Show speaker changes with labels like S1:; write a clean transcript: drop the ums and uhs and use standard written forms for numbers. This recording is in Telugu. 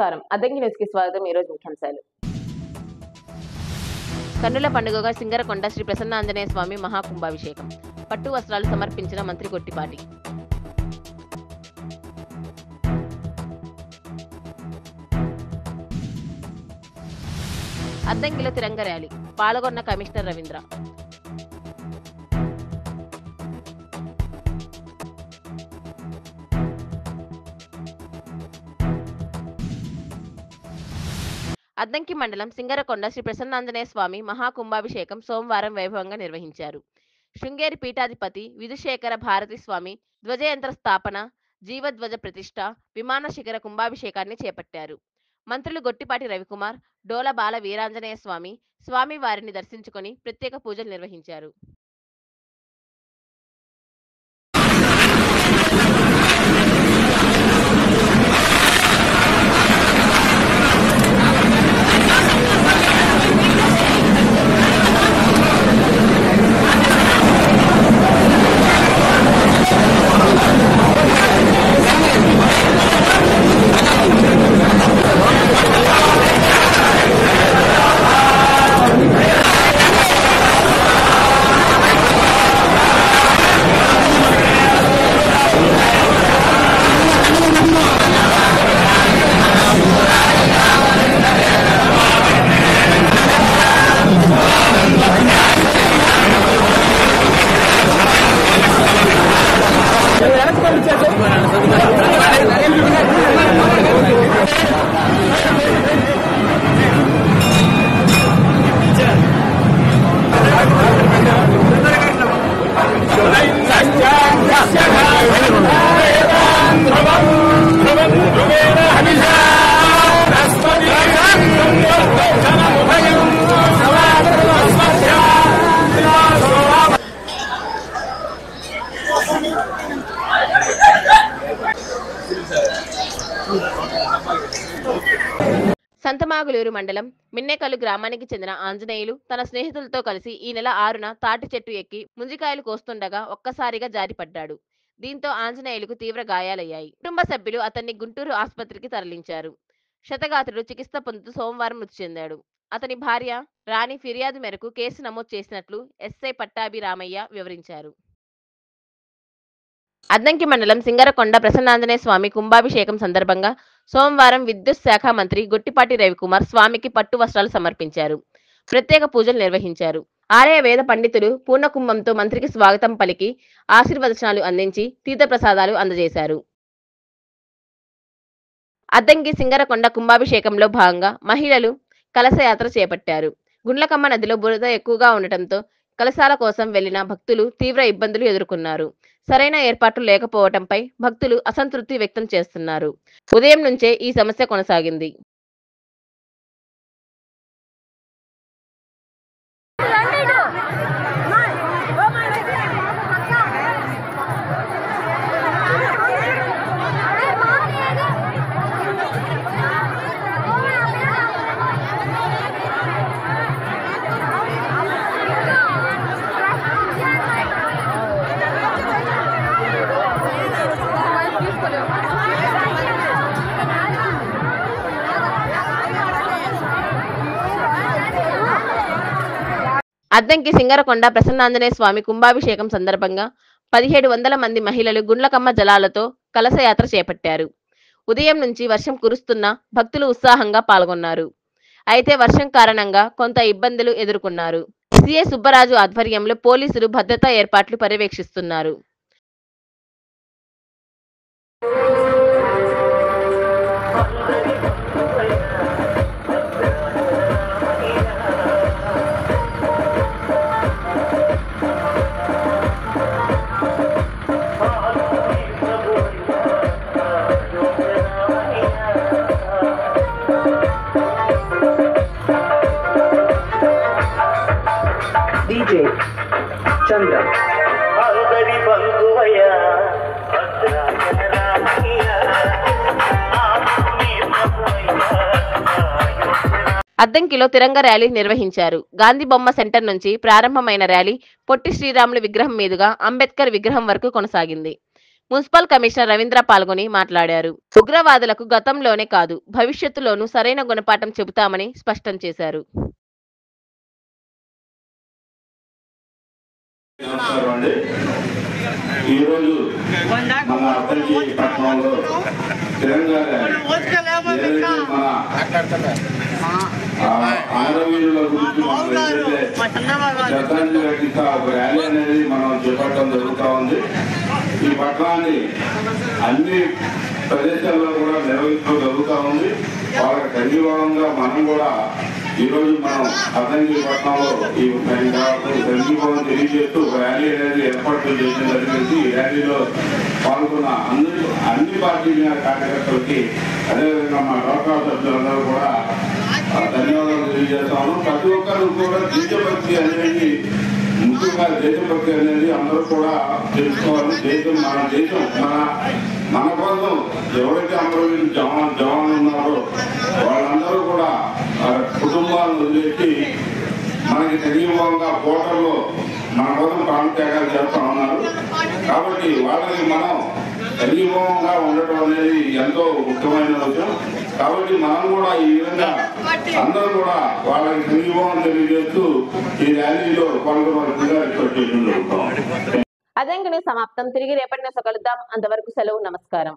S1: నమస్కారం. అద్దంకి న్యూస్ కి స్వాగతం. ఈ రోజు ముఖ్యాంశాలు. కన్నుల పండుగగా సింగరకొండ శ్రీ ప్రసన్నాంజనేయ స్వామి మహాకుంభాభిషేకం. పట్టు వస్త్రాలు సమర్పించిన మంత్రి గొట్టిపాటి. అద్దంకిలో తిరంగ ర్యాలీ. పాల్గొన్న కమిషనర్ రవీంద్ర. అద్దంకి మండలం సింగరకొండ శ్రీ ప్రసన్నాంజనేయ స్వామి మహాకుంభాభిషేకం సోమవారం వైభవంగా నిర్వహించారు. శృంగేరి పీఠాధిపతి విధుశేఖర భారతి స్వామి ధ్వజయంత్ర స్థాపన, జీవధ్వజ ప్రతిష్ఠ, విమాన శిఖర కుంభాభిషేకాన్ని చేపట్టారు. మంత్రులు గొట్టిపాటి రవికుమార్, డోల బాల వీరాంజనేయ స్వామి స్వామి వారిని దర్శించుకొని ప్రత్యేక పూజలు నిర్వహించారు. సంతమాగులూరు మండలం మిన్నెకల్లు గ్రామానికి చెందిన ఆంజనేయులు తన స్నేహితులతో కలిసి ఈ నెల 6న తాటి చెట్టు ఎక్కి ముంజికాయలు కోస్తుండగా ఒక్కసారిగా జారిపడ్డాడు. దీంతో ఆంజనేయులకు తీవ్ర గాయాలయ్యాయి. కుటుంబ సభ్యులు అతన్ని గుంటూరు ఆసుపత్రికి తరలించారు. క్షతగాత్రుడు చికిత్స పొందుతూ సోమవారం మృతి చెందాడు. అతని భార్య రాణి ఫిర్యాదు మేరకు కేసు నమోదు చేసినట్లు ఎస్ఐ పట్టాభి రామయ్య వివరించారు. అద్దంకి మండలం సింగరకొండ ప్రసన్నాంజనేయ స్వామి కుంభాభిషేకం సందర్భంగా సోమవారం విద్యుత్ శాఖ మంత్రి గొట్టిపాటి రవికుమార్ స్వామికి పట్టు వస్త్రాలు సమర్పించారు. ప్రత్యేక పూజలు నిర్వహించారు. ఆలయ వేద పండితులు పూర్ణకుంభంతో మంత్రికి స్వాగతం పలికి ఆశీర్వచనాలు అందించి తీర్థప్రసాదాలు అందజేశారు. అద్దంకి సింగరకొండ కుంభాభిషేకంలో భాగంగా మహిళలు కలశయాత్ర చేపట్టారు. గుండ్లకమ్మ నదిలో బురద ఎక్కువగా ఉండటంతో కలశాల కోసం వెళ్లిన భక్తులు తీవ్ర ఇబ్బందులు ఎదుర్కొన్నారు. సరైన ఏర్పాట్లు లేకపోవడంపై భక్తులు అసంతృప్తి వ్యక్తం చేస్తున్నారు. ఉదయం నుంచే ఈ సమస్య కొనసాగింది. అద్దంకి సింగరకొండ ప్రసన్నాంజనేయ స్వామి కుంభాభిషేకం సందర్భంగా 1700 మంది మహిళలు గుండ్లకమ్మ జలాలతో కలశయాత్ర చేపట్టారు. ఉదయం నుంచి వర్షం కురుస్తున్నా భక్తులు ఉత్సాహంగా పాల్గొన్నారు. అయితే వర్షం కారణంగా కొంత ఇబ్బందులు ఎదుర్కొన్నారు. సిఐ సుబ్బరాజు ఆధ్వర్యంలో పోలీసులు భద్రతా ఏర్పాట్లు పర్యవేక్షిస్తున్నారు.
S2: DJ Chandra
S1: అద్దంకిలో తిరంగ ర్యాలీ నిర్వహించారు. గాంధీ బొమ్మ సెంటర్ నుంచి ప్రారంభమైన ర్యాలీ పొట్టి శ్రీరాములు విగ్రహం మీదుగా అంబేద్కర్ విగ్రహం వరకు కొనసాగింది. మున్సిపల్ కమిషనర్ రవీంద్ర పాల్గొని మాట్లాడారు. ఉగ్రవాదులకు గతంలోనే కాదు భవిష్యత్తులోనూ సరైన గుణపాఠం చెబుతామని స్పష్టం చేశారు.
S3: ఈరోజు మన అద్దెకి పట్టణంలో ఆంధ్రవీరుల గురించి శ్రద్ధాంజలి ఘటిస్తా ఒక ర్యాలీ అనేది మనం చేపట్టడం జరుగుతూ ఉంది. ఈ పట్టణాన్ని అన్ని ప్రదేశాల్లో కూడా నిర్వహించడం జరుగుతూ ఉంది. వాళ్ళకి సంఘీభావంగా మనం కూడా ఈరోజు మనం అద్దంకి పట్టణంలో ఈ సంఘీభావం తెలియజేస్తూ ఒక ర్యాలీ అనేది ఏర్పాటు చేయడం జరిగింది. ఈ ర్యాలీలో పాల్గొన్న అన్ని పార్టీల కార్యకర్తలకి అదేవిధంగా మా డోక్రా సభ్యులందరూ కూడా ధన్యవాదాలు తెలియజేస్తాము. ప్రతి ఒక్కరు కూడా దేశభక్తి అనేది ముఖ్యంగా దేశభక్తి అనేది అందరూ కూడా తెలుసుకోవాలి. మన దేశం మన కోసం ఎవరైతే అమరవీరులు జవాన్లు ఉన్నారో వాళ్ళందరూ కూడా కుటుంబాలను వదిలేసి మనకి సజీవంగా కోటల్లో మన కోసం ప్రాణత్యాగాలు చేస్తా ఉన్నారు. కాబట్టి వాళ్ళకి మనం సజీవంగా ఉండటం అనేది ఎంతో ముఖ్యమైన విషయం. కాబట్టి మనం కూడా ఈ విధంగా అందరూ కూడా వాళ్ళకి సజీవం తెలియజేస్తూ ఈ ర్యాలీలో పాల్గొనవలసిందిగా రిక్వెస్ట్ చేస్తున్నాం.
S1: అదంగానే సమాప్తం. తిరిగి రేపటి కలుద్దాం. అంతవరకు సెలవు. నమస్కారం.